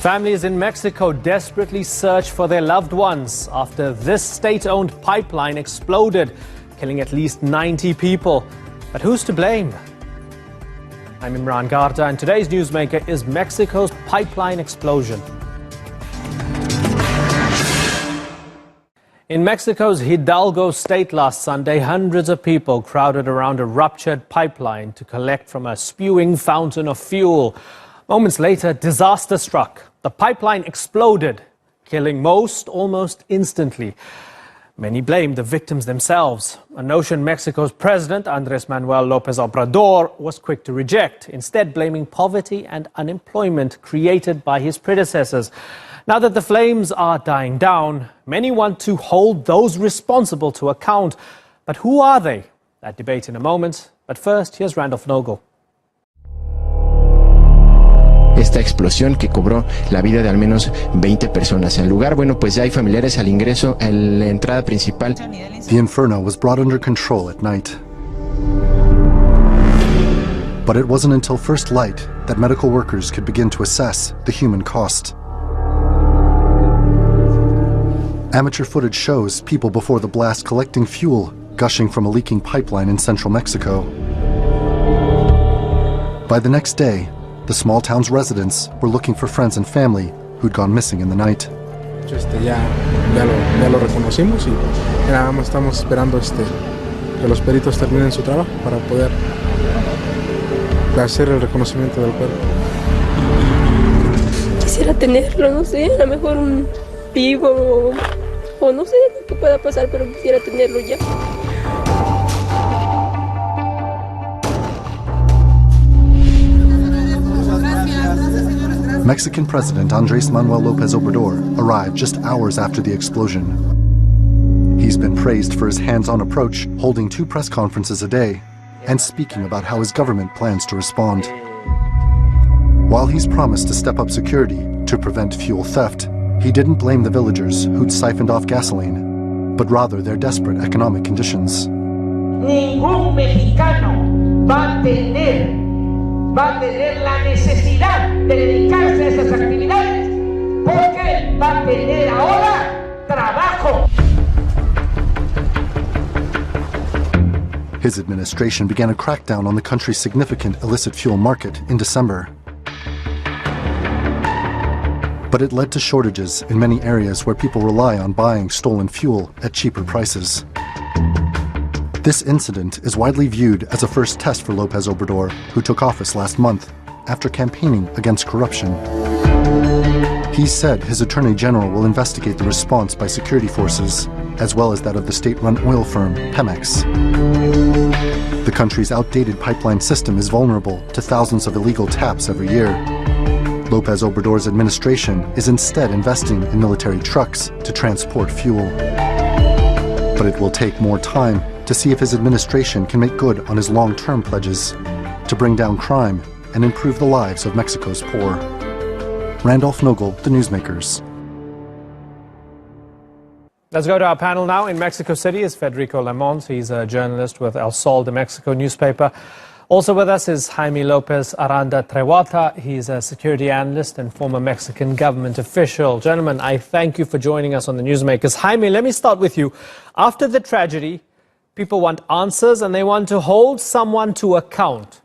Families in Mexico desperately search for their loved ones after this state-owned pipeline exploded, killing at least 90 people. But who's to blame? I'm Imran Garda, and today's newsmaker is Mexico's pipeline explosion. In Mexico's Hidalgo state last Sunday, hundreds of people crowded around a ruptured pipeline to collect from a spewing fountain of fuel. Moments later, disaster struck. The pipeline exploded, killing most almost instantly. Many blamed the victims themselves, a notion Mexico's president, Andrés Manuel López Obrador, was quick to reject, instead blaming poverty and unemployment created by his predecessors. Now that the flames are dying down, many want to hold those responsible to account. But who are they? That debate in a moment. But first, here's Randolph Nogel. Esta explosión que cobró la vida de al menos 20 personas. En el lugar, bueno, pues ya hay familiares al ingreso en la entrada principal. The inferno was brought under control at night. But it wasn't until first light that medical workers could begin to assess the human cost. Amateur footage shows people before the blast collecting fuel gushing from a leaking pipeline in central Mexico. By the next day, the small town's residents were looking for friends and family who'd gone missing in the night. Ya lo reconocimos y nada más estamos esperando que los peritos terminen su trabajo para poder hacer el reconocimiento del cuerpo. Quisiera tenerlo, no sé, a lo mejor un vivo o no sé lo que pueda pasar, pero quisiera tenerlo ya. Mexican President Andrés Manuel López Obrador arrived just hours after the explosion. He's been praised for his hands-on approach, holding 2 press conferences a day and speaking about how his government plans to respond. While he's promised to step up security to prevent fuel theft, he didn't blame the villagers who'd siphoned off gasoline, but rather their desperate economic conditions. Ningún mexicano va a tener la necesidad de dedicarse a esas actividades porque va a tener ahora trabajo. His administration began a crackdown on the country's significant illicit fuel market in December. But it led to shortages in many areas where people rely on buying stolen fuel at cheaper prices. This incident is widely viewed as a first test for López Obrador, who took office last month after campaigning against corruption. He said his attorney general will investigate the response by security forces, as well as that of the state-run oil firm Pemex. The country's outdated pipeline system is vulnerable to thousands of illegal taps every year. López Obrador's administration is instead investing in military trucks to transport fuel. But it will take more time to see if his administration can make good on his long-term pledges to bring down crime and improve the lives of Mexico's poor. Randolph Nogel, The Newsmakers. Let's go to our panel now. In Mexico City is Federido Mont. He's a journalist with El Sol de Mexico newspaper. Also with us is Jaime López Aranda Trewata. He's a security analyst and former Mexican government official. Gentlemen, I thank you for joining us on The Newsmakers. Jaime, let me start with you. After the tragedy, people want answers and they want to hold someone to account.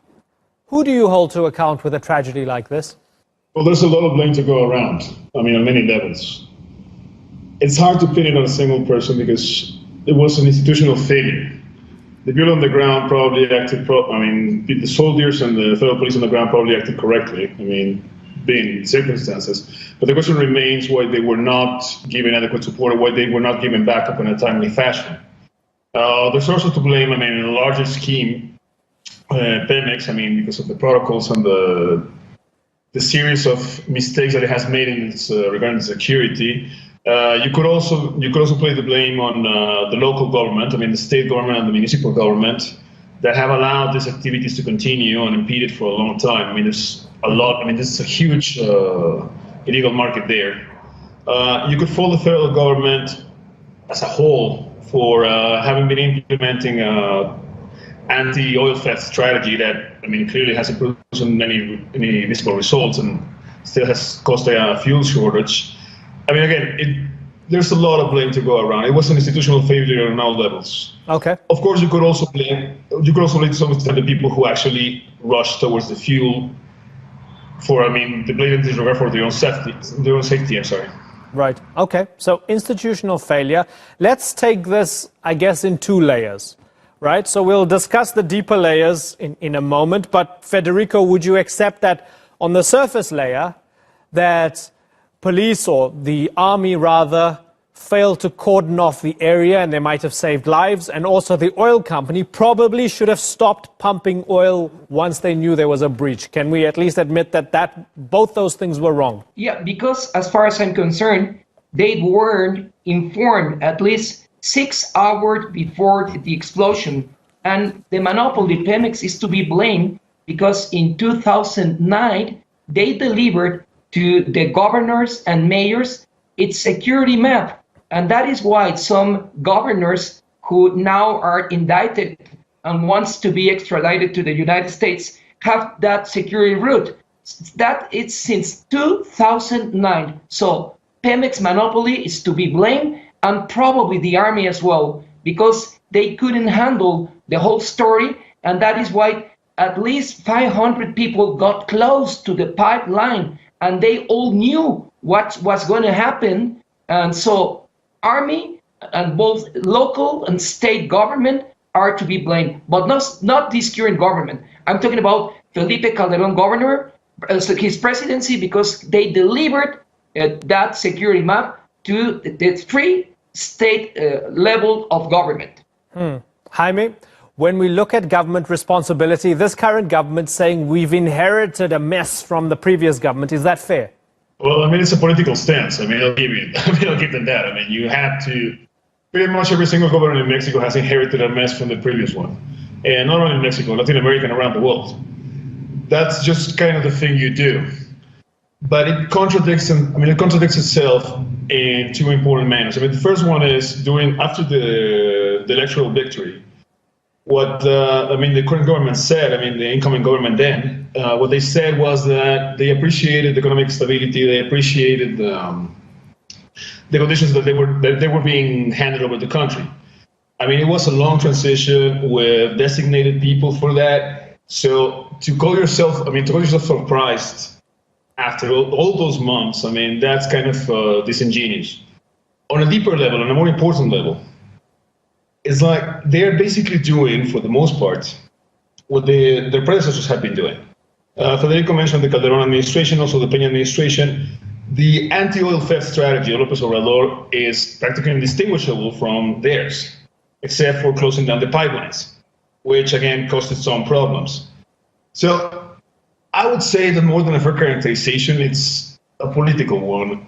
Who do you hold to account with a tragedy like this? Well, there's a lot of blame to go around. I mean, on many levels. It's hard to pin it on a single person because it was an institutional failure. The people on the ground probably acted, the soldiers and the federal police on the ground probably acted correctly, being circumstances. But the question remains why they were not given adequate support or why they were not given backup in a timely fashion. There's also to blame, in a larger scheme, Pemex, because of the protocols and the series of mistakes that it has made in its regarding security. You could also place the blame on the local government, the state government and the municipal government that have allowed these activities to continue and impeded for a long time. There's a lot, this is a huge illegal market there. You could fault the federal government as a whole for having been implementing anti-oil theft strategy that, clearly has improved many visible results. And still has caused a fuel shortage. I mean, again, there's a lot of blame to go around. It was an institutional failure on all levels. Okay. Of course, you could also blame to some extent the people who actually rushed towards the fuel for, I mean, the blatant disregard for their own safety, I'm sorry. Right. Okay. So institutional failure. Let's take this, I guess, in two layers, right? So we'll discuss the deeper layers in a moment. But Federico, would you accept that on the surface layer, that police, or the army rather, failed to cordon off the area and they might have saved lives, and also the oil company probably should have stopped pumping oil once they knew there was a breach? Can we at least admit that both those things were wrong? Yeah, because as far as I'm concerned, they weren't informed at least 6 hours before the explosion. And the monopoly, Pemex, is to be blamed because in 2009, they delivered to the governors and mayors its security map. And that is why some governors who now are indicted and wants to be extradited to the United States have that security route. That is since 2009. So Pemex monopoly is to be blamed, and probably the army as well, because they couldn't handle the whole story. And that is why at least 500 people got close to the pipeline, and they all knew what was going to happen. And so army and both local and state government are to be blamed, but not this current government. I'm talking about Felipe Calderón, governor, his presidency, because they delivered that security map to the three state level of government. Jaime, when we look at government responsibility, this current government saying we've inherited a mess from the previous government, is that fair? Well, I mean, it's a political stance. I mean, I'll give them that. I mean, you have to, pretty much every single government in Mexico has inherited a mess from the previous one. And not only in Mexico, Latin America, and around the world. That's just kind of the thing you do. But it contradicts itself in two important manners. I mean, the first one is after the electoral victory, what the current government said, the incoming government then, what they said was that they appreciated the economic stability, they appreciated the conditions that they were being handed over the country. I mean, it was a long transition with designated people for that. So to call yourself surprised after all those months, I mean, that's kind of disingenuous. On a deeper level, on a more important level, it's like they're basically doing, for the most part, what their predecessors have been doing. Federico mentioned the Calderón administration, also the Peña administration. The anti-oil theft strategy of López Obrador is practically indistinguishable from theirs, except for closing down the pipelines, which again caused its own problems. So I would say that more than a fair characterization, it's a political one.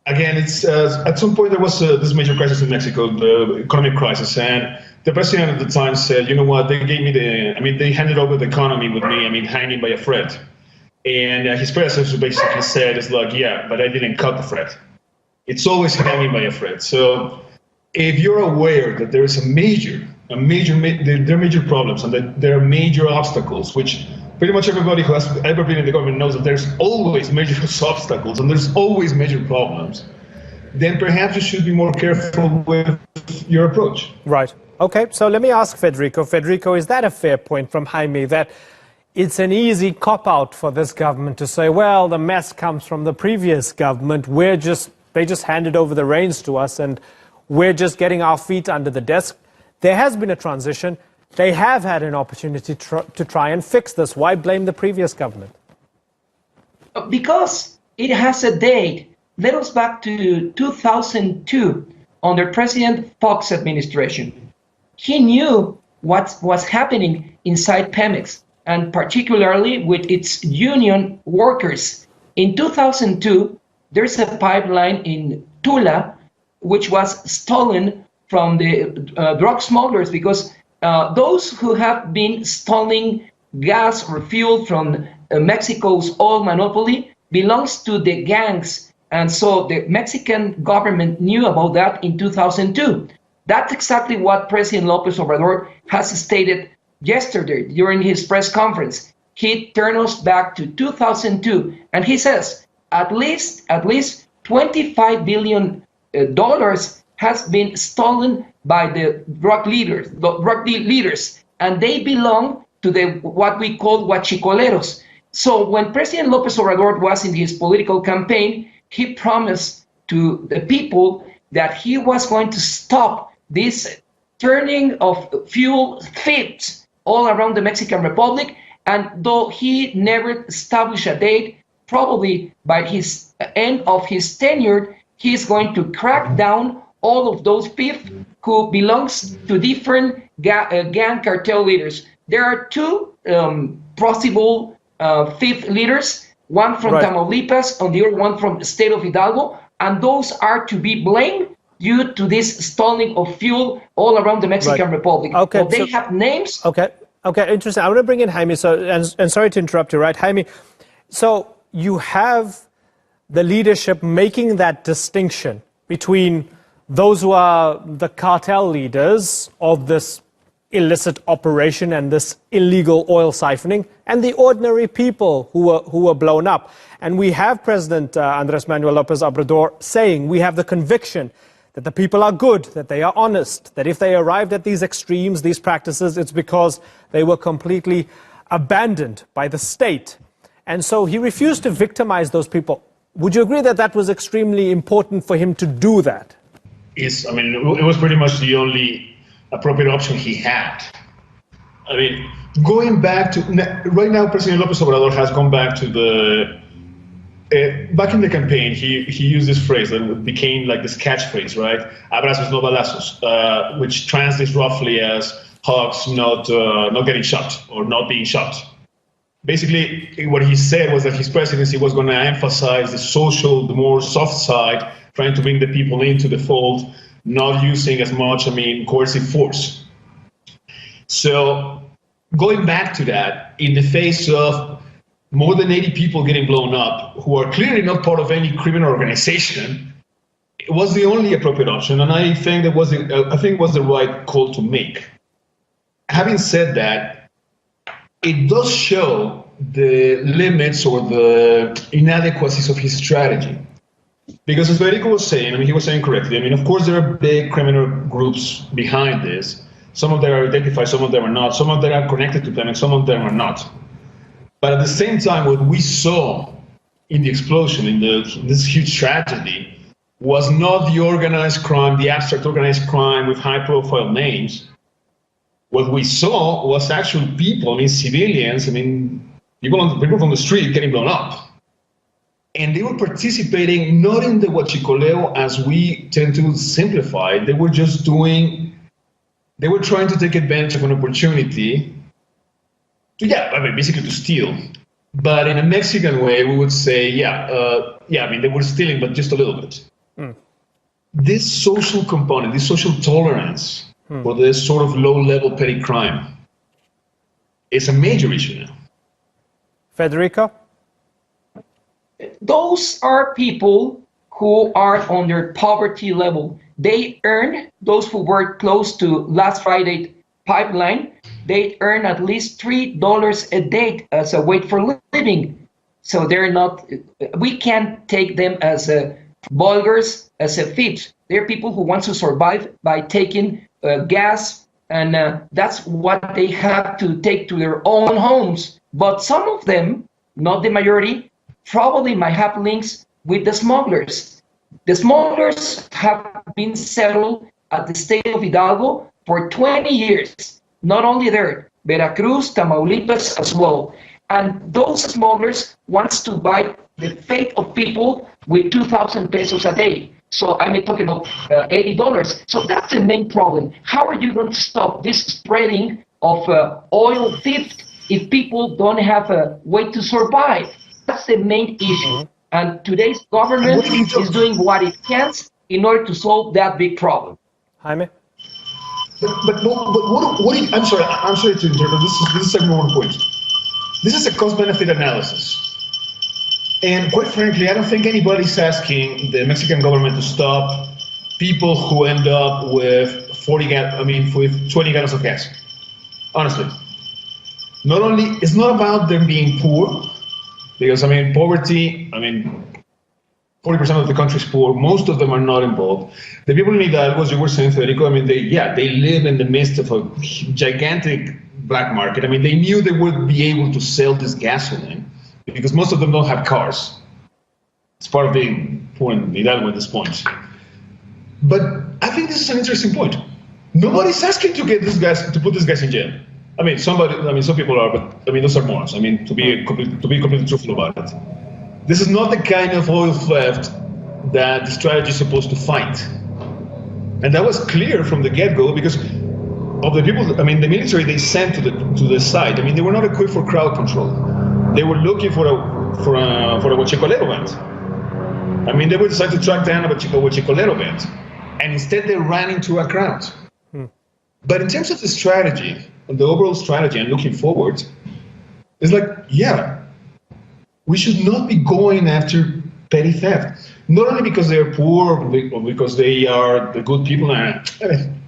Again, it's at some point there was this major crisis in Mexico, the economic crisis, and the president at the time said, you know what, they handed over the economy with me, hanging by a thread. And his predecessor basically said, it's like, yeah, but I didn't cut the thread. It's always hanging by a thread. So if you're aware that there is there are major problems and that there are major obstacles, which pretty much everybody who has ever been in the government knows that there's always major obstacles and there's always major problems, then perhaps you should be more careful with your approach. Right. Okay, so let me ask Federico. Federico, is that a fair point from Jaime, that it's an easy cop-out for this government to say, well, the mess comes from the previous government, they just handed over the reins to us and we're just getting our feet under the desk? There has been a transition. They have had an opportunity to try and fix this. Why blame the previous government? Because it has a date. Let us back to 2002 under President Fox's administration. He knew what was happening inside Pemex, and particularly with its union workers. In 2002, there's a pipeline in Tula, which was stolen from the drug smugglers, because those who have been stealing gas or fuel from Mexico's oil monopoly belongs to the gangs. And so the Mexican government knew about that in 2002. That's exactly what President López Obrador has stated yesterday during his press conference. he turns us back to 2002, and he says at least $25 billion has been stolen by the drug leaders, and they belong to the what we call huachicoleros. So when President López Obrador was in his political campaign, he promised to the people that he was going to stop this turning of fuel thieves all around the Mexican Republic. And though he never established a date, probably by his end of his tenure, he's going to crack down all of those thieves who belongs to different gang cartel leaders. There are two possible thief leaders, one from Tamaulipas and the other one from the state of Hidalgo, and those are to be blamed due to this stealing of fuel all around the Mexican Republic. Okay, well, they have names. Okay, interesting. I want to bring in Jaime. So, and sorry to interrupt you, right, Jaime? So you have the leadership making that distinction between those who are the cartel leaders of this illicit operation and this illegal oil siphoning, and the ordinary people who were blown up. And we have President Andrés Manuel López Obrador saying we have the conviction that the people are good, that they are honest, that if they arrived at these extremes, these practices, it's because they were completely abandoned by the state. And so he refused to victimize those people. Would you agree that that was extremely important for him to do that? Yes, I mean, it was pretty much the only appropriate option he had. I mean, going back to, right now, President López Obrador has gone back to the, back in the campaign, he used this phrase that became like this catchphrase, right? Abrazos no balazos, which translates roughly as hugs, not getting shot or not being shot. Basically, what he said was that his presidency was going to emphasize the social, the more soft side, trying to bring the people into the fold, not using as much, coercive force. So going back to that, in the face of more than 80 people getting blown up, who are clearly not part of any criminal organization, it was the only appropriate option, and I think it was the right call to make. Having said that, it does show the limits or the inadequacies of his strategy. Because as Federido was saying, he was saying correctly, of course there are big criminal groups behind this. Some of them are identified, some of them are not. Some of them are connected to them, and some of them are not. But at the same time, what we saw in the explosion, in this huge tragedy, was not the organized crime, the abstract organized crime with high-profile names. What we saw was actual people, civilians, people from the street getting blown up. And they were participating not in the huachicoleo as we tend to simplify. They were just they were trying to take advantage of an opportunity to, basically to steal. But in a Mexican way, we would say, they were stealing, but just a little bit. This social component, this social tolerance for this sort of low-level petty crime is a major issue now. Federico? Those are people who are on their poverty level. They earn, those who work close to last Friday pipeline, they earn at least $3 a day as a wage for living. So they're not, we can't take them as vulgars, as a thieves. They're people who want to survive by taking gas, and that's what they have to take to their own homes. But some of them, not the majority, probably might have links with the smugglers. The smugglers have been settled at the state of Hidalgo for 20 years. Not only there, Veracruz, Tamaulipas as well. And those smugglers wants to buy the fate of people with 2,000 pesos a day. So I'm talking about $80. So that's the main problem. How are you going to stop this spreading of oil theft if people don't have a way to survive? That's the main issue. And today's government is doing what it can in order to solve that big problem. Jaime? But what I'm sorry to interrupt. This is one point. This is a cost-benefit analysis. And quite frankly, I don't think anybody's asking the Mexican government to stop people who end up with with 20 gallons of gas. Honestly. not only, it's not about them being poor, because, I mean, poverty, I mean, 40% of the country is poor. Most of them are not involved. The people in Hidalgo, as you were saying, Federico, I mean, they live in the midst of a gigantic black market. I mean, they knew they would be able to sell this gasoline because most of them don't have cars. It's part of being poor in Hidalgo at this point. But I think this is an interesting point. Nobody's asking to get these guys, to put these guys in jail. I mean, some people are, but I mean, those are morons. I mean, to be completely truthful about it. This is not the kind of oil theft that the strategy is supposed to fight. And that was clear from the get-go because of the people, I mean, the military they sent to the site. I mean, they were not equipped for crowd control. They were looking for a huachicolero band. I mean, they would decide to track down a huachicolero band. And instead they ran into a crowd. But in terms of the strategy, the overall strategy and looking forward, it's like, yeah, we should not be going after petty theft. Not only because they are poor or because they are the good people. I mean,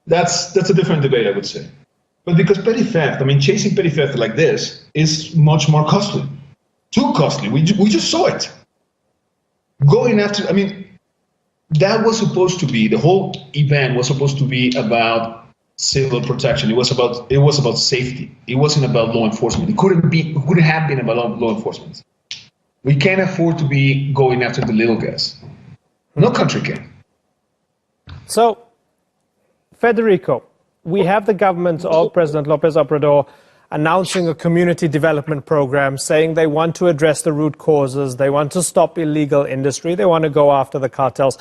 that's a different debate, I would say. But because petty theft, I mean, chasing petty theft like this is much more costly. Too costly. We just saw it. Going after, I mean, that was supposed to be, the whole event was supposed to be about civil protection. It was about safety. It wasn't about law enforcement. It couldn't have been about law enforcement. We can't afford to be going after the little guys. No country can. So, Federico, we have the government of President López Obrador announcing a community development program, saying they want to address the root causes, they want to stop illegal industry, they want to go after the cartels.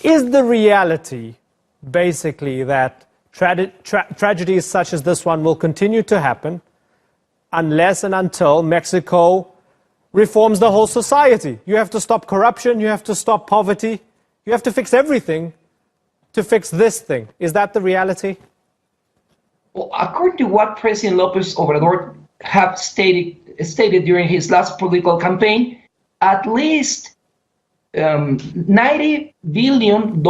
Is the reality basically that tragedies such as this one will continue to happen unless and until Mexico reforms the whole society? You have to stop corruption, you have to stop poverty, you have to fix everything to fix this thing. Is that the reality? Well, according to what President López Obrador have stated during his last political campaign, at least $90 billion,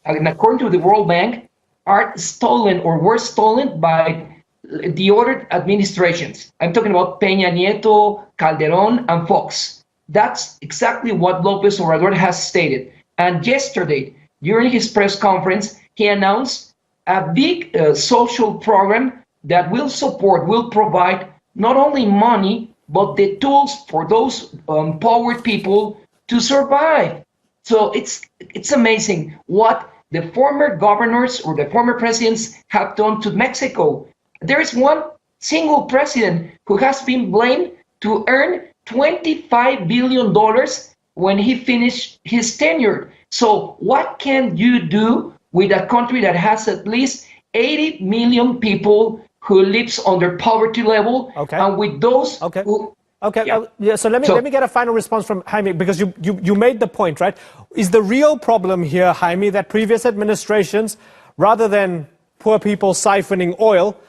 and according to the World Bank, are stolen or were stolen by the other administrations. I'm talking about Peña Nieto, Calderón, and Fox. That's exactly what López Obrador has stated. And yesterday, during his press conference, he announced a big social program that will provide not only money, but the tools for those empowered people to survive. So it's amazing what the former governors or the former presidents have done to Mexico. There is one single president who has been blamed to earn $25 billion when he finished his tenure. So what can you do with a country that has at least 80 million people who lives under poverty level? Okay. And with those who... Okay, so let me get a final response from Jaime, because you made the point, right? Is the real problem here, Jaime, that previous administrations, rather than poor people siphoning oil,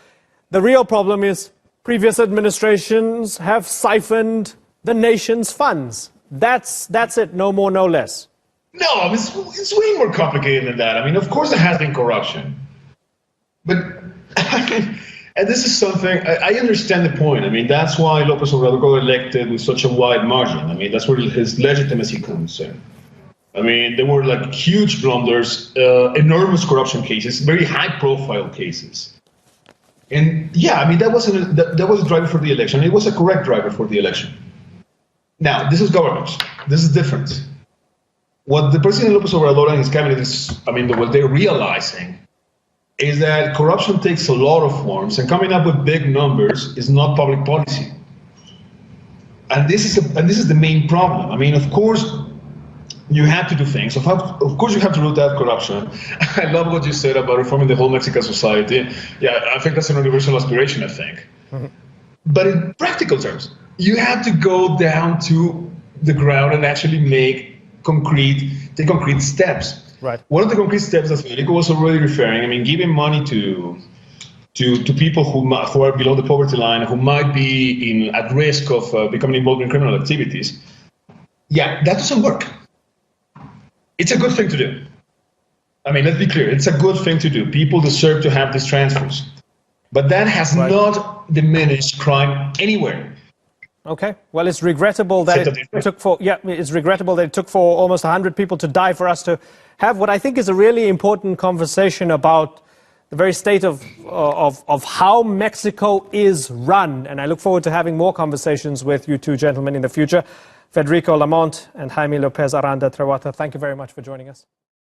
the real problem is previous administrations have siphoned the nation's funds? That's it, no more, no less. No, it's way more complicated than that. I mean, of course there has been corruption. But, I mean, and this is something, I understand the point. I mean, that's why López Obrador got elected with such a wide margin. I mean, that's where his legitimacy comes in. I mean, there were like huge blunders, enormous corruption cases, very high-profile cases. And yeah, I mean, that was a driver for the election. It was a correct driver for the election. Now, this is government. This is different. What the President López Obrador and his cabinet is, I mean, what they're realizing is that corruption takes a lot of forms, and coming up with big numbers is not public policy. And this is the main problem. I mean, of course, you have to do things. Of course, you have to root out corruption. I love what you said about reforming the whole Mexican society. Yeah, I think that's an universal aspiration, I think. Mm-hmm. But in practical terms, you have to go down to the ground and actually take concrete steps. Right. One of the concrete steps that Federico was already referring, I mean, giving money to people who are below the poverty line, who might be at risk of becoming involved in criminal activities. Yeah, that doesn't work. It's a good thing to do. I mean, let's be clear. It's a good thing to do. People deserve to have these transfers. But that has not diminished crime anywhere. Okay. Well, it's regrettable that it's regrettable that it took for almost 100 people to die for us to have what I think is a really important conversation about the very state of how Mexico is run. And I look forward to having more conversations with you two gentlemen in the future. Federico Mont and Jaime Lopez Aranda Trewata, thank you very much for joining us.